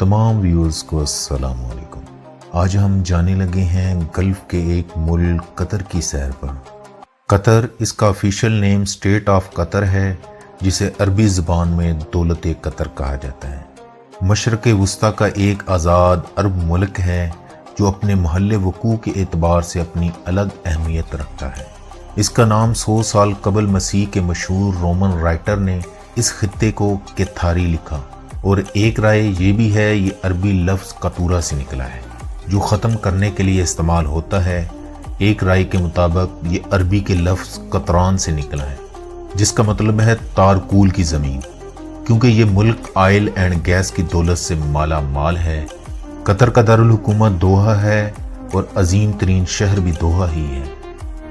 تمام ویورز کو السلام علیکم۔ آج ہم جانے لگے ہیں گلف کے ایک ملک قطر کی سیر پر۔ قطر اس کا official name state of Qatar ہے، جسے عربی زبان میں دولت قطر کہا جاتا ہے۔ مشرق وسطیٰ کا ایک آزاد عرب ملک ہے جو اپنے محل وقوع کے اعتبار سے اپنی الگ اہمیت رکھتا ہے۔ اس کا نام 100 سال قبل مسیح کے مشہور رومن رائٹر نے اس خطے کو کیتھاری لکھا، اور ایک رائے یہ بھی ہے یہ عربی لفظ قطورہ سے نکلا ہے جو ختم کرنے کے لیے استعمال ہوتا ہے۔ ایک رائے کے مطابق یہ عربی کے لفظ قطران سے نکلا ہے جس کا مطلب ہے تارکول کی زمین، کیونکہ یہ ملک آئل اینڈ گیس کی دولت سے مالا مال ہے۔ قطر کا دارالحکومت دوحہ ہے اور عظیم ترین شہر بھی دوحہ ہی ہے،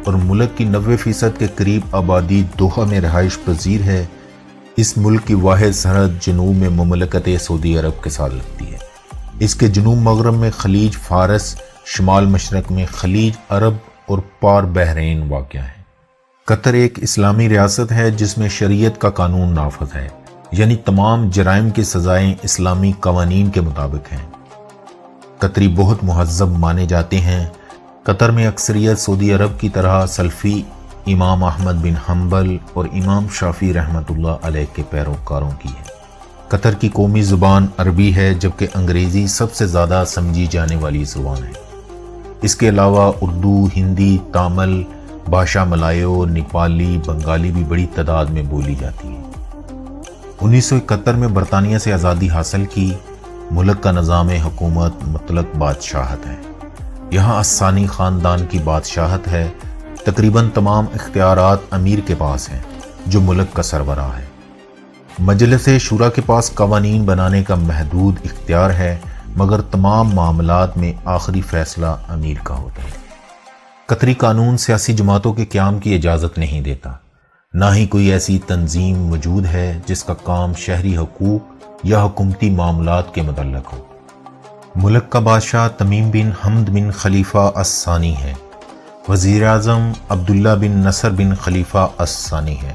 اور ملک کی 90% کے قریب آبادی دوحہ میں رہائش پذیر ہے۔ اس ملک کی واحد سرحد جنوب میں مملکت سعودی عرب کے ساتھ لگتی ہے۔ اس کے جنوب مغرب میں خلیج فارس، شمال مشرق میں خلیج عرب اور پار بحرین واقع ہے۔ قطر ایک اسلامی ریاست ہے جس میں شریعت کا قانون نافذ ہے، یعنی تمام جرائم کی سزائیں اسلامی قوانین کے مطابق ہیں۔ قطری بہت مہذب مانے جاتے ہیں۔ قطر میں اکثریت سعودی عرب کی طرح سلفی، امام احمد بن حنبل اور امام شافعی رحمۃ اللہ علیہ کے پیروکاروں کی ہے۔ قطر کی قومی زبان عربی ہے، جبکہ انگریزی سب سے زیادہ سمجھی جانے والی زبان ہے۔ اس کے علاوہ اردو، ہندی، تامل، بھاشا ملایو، نیپالی، بنگالی بھی بڑی تعداد میں بولی جاتی ہے۔ 1971 میں برطانیہ سے آزادی حاصل کی۔ ملک کا نظام حکومت مطلق بادشاہت ہے۔ یہاں الثانی خاندان کی بادشاہت ہے۔ تقریباً تمام اختیارات امیر کے پاس ہیں جو ملک کا سربراہ ہے۔ مجلس شورا کے پاس قوانین بنانے کا محدود اختیار ہے، مگر تمام معاملات میں آخری فیصلہ امیر کا ہوتا ہے۔ قطری قانون سیاسی جماعتوں کے قیام کی اجازت نہیں دیتا، نہ ہی کوئی ایسی تنظیم موجود ہے جس کا کام شہری حقوق یا حکومتی معاملات کے متعلق ہو۔ ملک کا بادشاہ تمیم بن حمد بن خلیفہ الثانی ہے۔ وزیر اعظم عبداللہ بن نصر بن خلیفہ الثانی ہے۔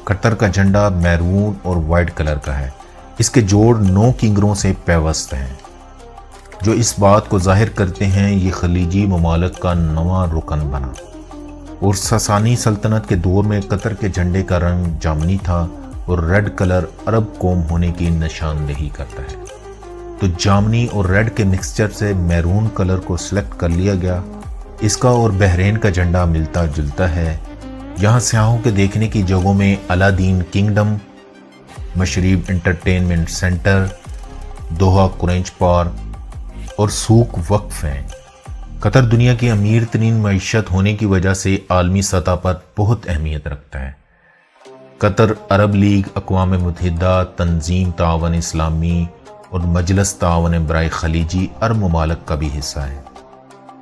قطر کا جھنڈا میرون اور وائٹ کلر کا ہے۔ اس کے جوڑ 9 کنگروں سے پیوست ہیں جو اس بات کو ظاہر کرتے ہیں یہ خلیجی ممالک کا نواں رکن بنا۔ اور ساسانی سلطنت کے دور میں قطر کے جھنڈے کا رنگ جامنی تھا اور ریڈ کلر عرب قوم ہونے کی نشاندہی کرتا ہے، تو جامنی اور ریڈ کے مکسچر سے میرون کلر کو سلیکٹ کر لیا گیا۔ اس کا اور بحرین کا جھنڈا ملتا جلتا ہے۔ یہاں سیاحوں کے دیکھنے کی جگہوں میں Aladdin Kingdom, Msheireb entertainment centre, Doha crunch park اور سوق وقف ہیں۔ قطر دنیا کی امیر ترین معیشت ہونے کی وجہ سے عالمی سطح پر بہت اہمیت رکھتا ہے۔ قطر عرب لیگ، اقوام متحدہ، تنظیم تعاون اسلامی اور مجلس تعاون برائے خلیجی عرب ممالک کا بھی حصہ ہے۔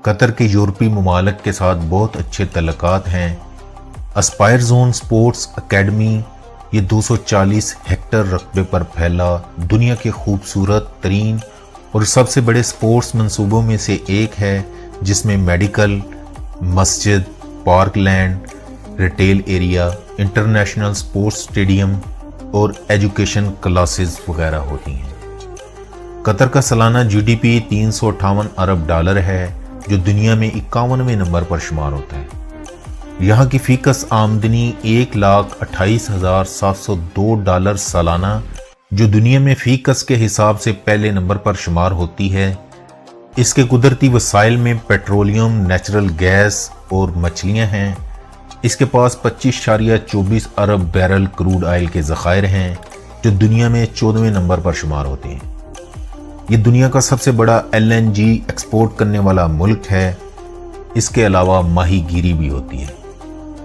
قطر کے یورپی ممالک کے ساتھ بہت اچھے تعلقات ہیں۔ اسپائر زون سپورٹس اکیڈمی یہ 240 ہیکٹر رقبے پر پھیلا دنیا کے خوبصورت ترین اور سب سے بڑے سپورٹس منصوبوں میں سے ایک ہے، جس میں میڈیکل، مسجد، park land, retail area, international sports stadium اور ایجوکیشن کلاسز وغیرہ ہوتی ہیں۔ قطر کا سالانہ جی ڈی پی 358 ارب ڈالر ہے، جو دنیا میں 51ویں نمبر پر شمار ہوتا ہے۔ یہاں کی فی کس آمدنی 1,28,702 ڈالر سالانہ، جو دنیا میں فی کس کے حساب سے پہلے نمبر پر شمار ہوتی ہے۔ اس کے قدرتی وسائل میں پیٹرولیم، نیچرل گیس اور مچھلیاں ہیں۔ اس کے پاس 25.24 ارب بیرل کروڈ آئل کے ذخائر ہیں، جو دنیا میں 14ویں نمبر پر شمار ہوتے ہیں۔ یہ دنیا کا سب سے بڑا LNG ایکسپورٹ کرنے والا ملک ہے۔ اس کے علاوہ ماہی گیری بھی ہوتی ہے۔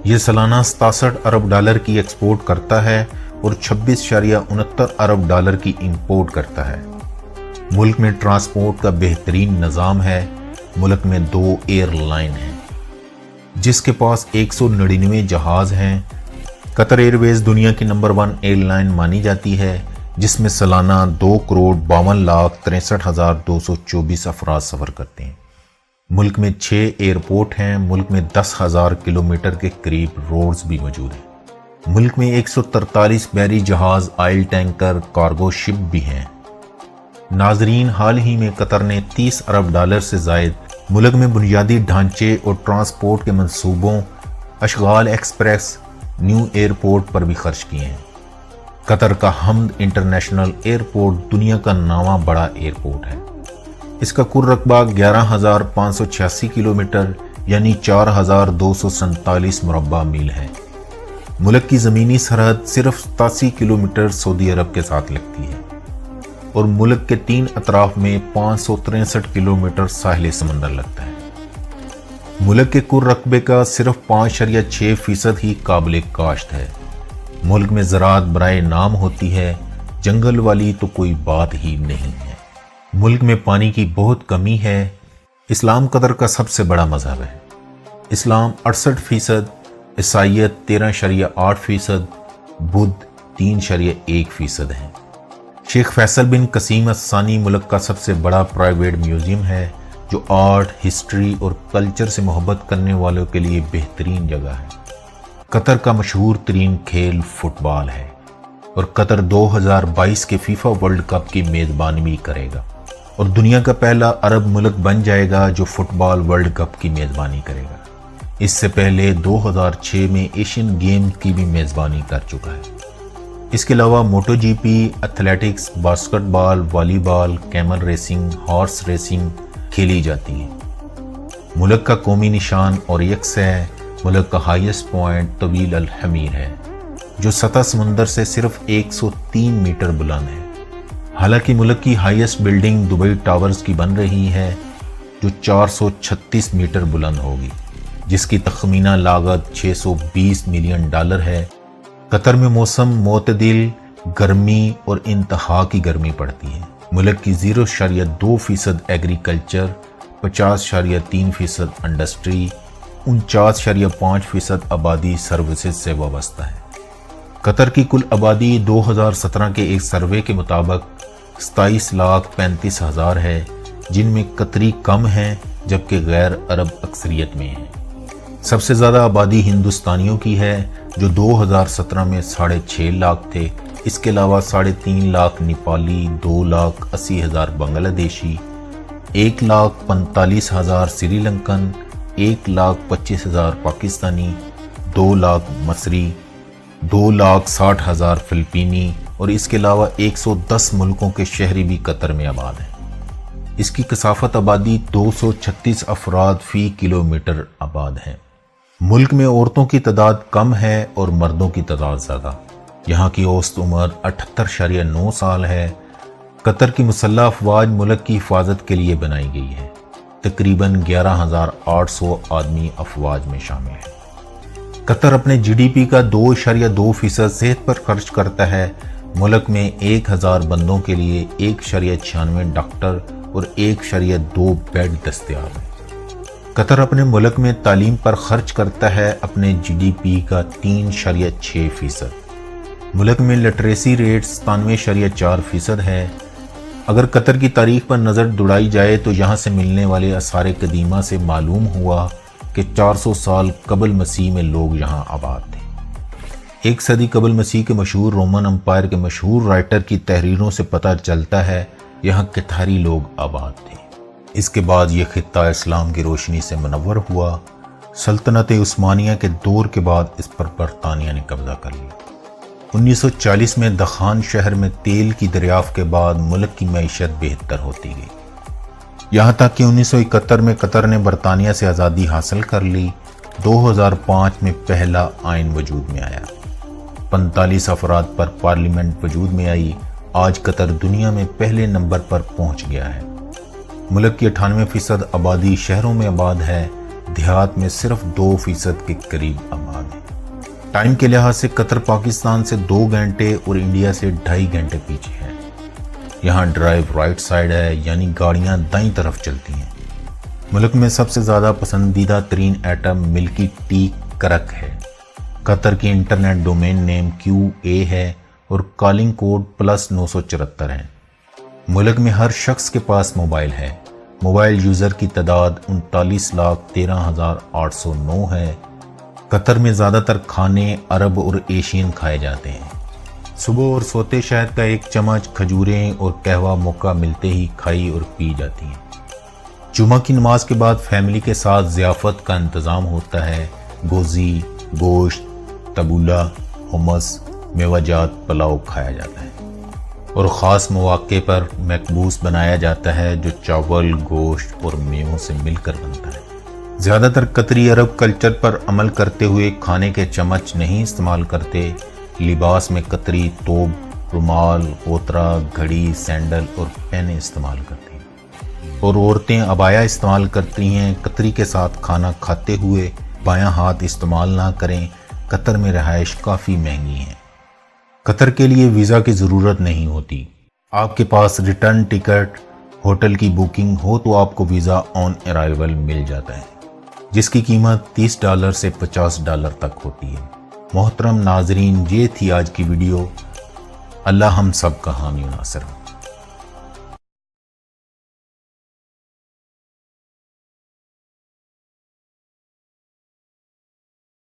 یہ سالانہ 67 ارب ڈالر کی ایکسپورٹ کرتا ہے اور 26.69 ارب ڈالر کی امپورٹ کرتا ہے۔ ملک میں ٹرانسپورٹ کا بہترین نظام ہے۔ ملک میں 2 ایئر لائن ہیں، جس کے پاس 199 جہاز ہیں۔ قطر ایئر ویز دنیا کی نمبر 1 ایئر لائن مانی جاتی ہے، جس میں سالانہ 2,52,63,224 افراد سفر کرتے ہیں۔ ملک میں 6 ایئرپورٹ ہیں۔ ملک میں 10,000 کلومیٹر کے قریب روڈز بھی موجود ہیں۔ ملک میں 143 بحری جہاز، آئل ٹینکر، کارگو شپ بھی ہیں۔ ناظرین، حال ہی میں قطر نے $30 ارب سے زائد ملک میں بنیادی ڈھانچے اور ٹرانسپورٹ کے منصوبوں، اشغال ایکسپریس، نیو ایئرپورٹ پر بھی خرچ کیے ہیں۔ قطر کا حمد انٹرنیشنل ایئرپورٹ دنیا کا 9واں بڑا ایئرپورٹ ہے۔ اس کا کل رقبہ 11,586 کلومیٹر یعنی 4,247 مربع میل ہے۔ ملک کی زمینی سرحد صرف 87 کلومیٹر سعودی عرب کے ساتھ لگتی ہے اور ملک کے 3 اطراف میں 563 کلومیٹر ساحل سمندر لگتا ہے۔ ملک کے کل رقبے کا صرف 5.6% ہی قابل کاشت ہے۔ ملک میں زراعت برائے نام ہوتی ہے، جنگل والی تو کوئی بات ہی نہیں ہے۔ ملک میں پانی کی بہت کمی ہے۔ اسلام قطر کا سب سے بڑا مذہب ہے۔ اسلام 68%، عیسائیت 13.8%، بدھ 3.1% ہیں۔ شیخ فیصل بن قاسم الثانی ملک کا سب سے بڑا پرائیویٹ میوزیم ہے جو آرٹ، ہسٹری اور کلچر سے محبت کرنے والوں کے لیے بہترین جگہ ہے۔ قطر کا مشہور ترین کھیل فٹ بال ہے اور قطر 2022 کے فیفا ورلڈ کپ کی میزبانی بھی کرے گا اور دنیا کا پہلا عرب ملک بن جائے گا جو فٹ بال ورلڈ کپ کی میزبانی کرے گا۔ اس سے پہلے 2006 میں ایشین گیم کی بھی میزبانی کر چکا ہے۔ اس کے علاوہ موٹو جی پی، ایتھلیٹکس، باسکٹ بال، والی بال، کیمل ریسنگ، ہارس ریسنگ کھیلی جاتی ہے۔ ملک کا قومی نشان اوریکس ہے۔ ملک کا ہائیسٹ پوائنٹ طویل الحمیر ہے جو سطح سمندر سے صرف 103 میٹر بلند ہے۔ حالانکہ ملک کی ہائیسٹ بلڈنگ دبئی ٹاورز کی بن رہی ہے جو 436 میٹر بلند ہوگی، جس کی تخمینہ لاگت $620 ملین ہے۔ قطر میں موسم معتدل، گرمی اور انتہا کی گرمی پڑتی ہے۔ ملک کی 0.2% ایگریکلچر، 50.3% انڈسٹری، 49.5% آبادی سروسز سے وابستہ ہے۔ قطر کی کل آبادی 2017 کے ایک سروے کے مطابق 27,35,000 ہے، جن میں قطری کم ہیں جبکہ غیر عرب اکثریت میں ہیں۔ سب سے زیادہ آبادی ہندوستانیوں کی ہے جو 2017 میں 6.5 لاکھ تھے۔ اس کے علاوہ 3.5 لاکھ نیپالی، 2,80,000 بنگلہ دیشی، 1,45,000 سری لنکن، 1,25,000 پاکستانی، 2 لاکھ مصری، 2,60,000 فلپینی اور اس کے علاوہ 110 ملکوں کے شہری بھی قطر میں آباد ہیں۔ اس کی کثافت آبادی 236 افراد فی کلومیٹر آباد ہے۔ ملک میں عورتوں کی تعداد کم ہے اور مردوں کی تعداد زیادہ۔ یہاں کی اوسط عمر 78.9 سال ہے۔ قطر کی مسلح افواج ملک کی حفاظت کے لیے بنائی گئی ہے۔ تقریباً 11,800 آدمی افواج میں شامل ہیں۔ قطر اپنے جی ڈی پی کا 2.2% صحت پر خرچ کرتا ہے۔ ملک میں 1,000 بندوں کے لیے 1.96 ڈاکٹر اور 1.2 بیڈ دستیاب ہیں۔ قطر اپنے ملک میں تعلیم پر خرچ کرتا ہے اپنے جی ڈی پی کا 3.6%۔ ملک میں لٹریسی ریٹ 97.4% ہے۔ اگر قطر کی تاریخ پر نظر دوڑائی جائے تو یہاں سے ملنے والے آثار قدیمہ سے معلوم ہوا کہ 400 سال قبل مسیح میں لوگ یہاں آباد تھے۔ 1 صدی قبل مسیح کے مشہور رومن امپائر کے مشہور رائٹر کی تحریروں سے پتہ چلتا ہے یہاں قطاری لوگ آباد تھے۔ اس کے بعد یہ خطہ اسلام کی روشنی سے منور ہوا۔ سلطنت عثمانیہ کے دور کے بعد اس پر برطانیہ نے قبضہ کر لیا۔ 1940 میں دخان شہر میں تیل کی دریافت کے بعد ملک کی معیشت بہتر ہوتی گئی، یہاں تک کہ 1971 میں قطر نے برطانیہ سے آزادی حاصل کر لی۔ 2005 میں پہلا آئین وجود میں آیا۔ 45 افراد پر پارلیمنٹ وجود میں آئی۔ آج قطر دنیا میں پہلے نمبر پر پہنچ گیا ہے۔ ملک کی 98% آبادی شہروں میں آباد ہے، دیہات میں صرف 2% کے قریب آباد ہے۔ ٹائم کے لحاظ سے قطر پاکستان سے 2 گھنٹے اور انڈیا سے 2.5 گھنٹے پیچھے ہے۔ یہاں ڈرائیو رائٹ سائڈ ہے، یعنی گاڑیاں دائیں طرف چلتی ہیں۔ ملک میں سب سے زیادہ پسندیدہ ترین ایٹم ملکی ٹی کرک ہے۔ قطر کی انٹرنیٹ ڈومین نیم QA ہے اور کالنگ کوڈ +974 ہے۔ ملک میں ہر شخص کے پاس موبائل ہے۔ موبائل یوزر کی تعداد 39,13,809 ہے۔ قطر میں زیادہ تر کھانے عرب اور ایشین کھائے جاتے ہیں۔ صبح اور سوتے شہد کا ایک چمچ، کھجوریں اور قہوہ موقع ملتے ہی کھائی اور پی جاتی ہیں۔ جمعہ کی نماز کے بعد فیملی کے ساتھ ضیافت کا انتظام ہوتا ہے۔ گوزی، گوشت، تبولہ، حمص، میوہ جات، پلاؤ کھایا جاتا ہے اور خاص مواقع پر مکبوس بنایا جاتا ہے جو چاول، گوشت اور میووں سے مل کر بنتا ہے۔ زیادہ تر قطری عرب کلچر پر عمل کرتے ہوئے کھانے کے چمچ نہیں استعمال کرتے۔ لباس میں قطری توب، رومال، غوطرہ، گھڑی، سینڈل اور پینیں استعمال کرتی ہیں اور عورتیں عبایا استعمال کرتی ہیں۔ قطری کے ساتھ کھانا کھاتے ہوئے بایاں ہاتھ استعمال نہ کریں۔ قطر میں رہائش کافی مہنگی ہیں۔ قطر کے لیے ویزا کی ضرورت نہیں ہوتی۔ آپ کے پاس ریٹرن ٹکٹ، ہوٹل کی بکنگ ہو تو آپ کو ویزا آن ارائیول مل جاتا ہے، جس کی قیمت $30 سے $50 تک ہوتی ہے۔ محترم ناظرین، یہ تھی آج کی ویڈیو۔ اللہ ہم سب کا حامی و ناصر ہو۔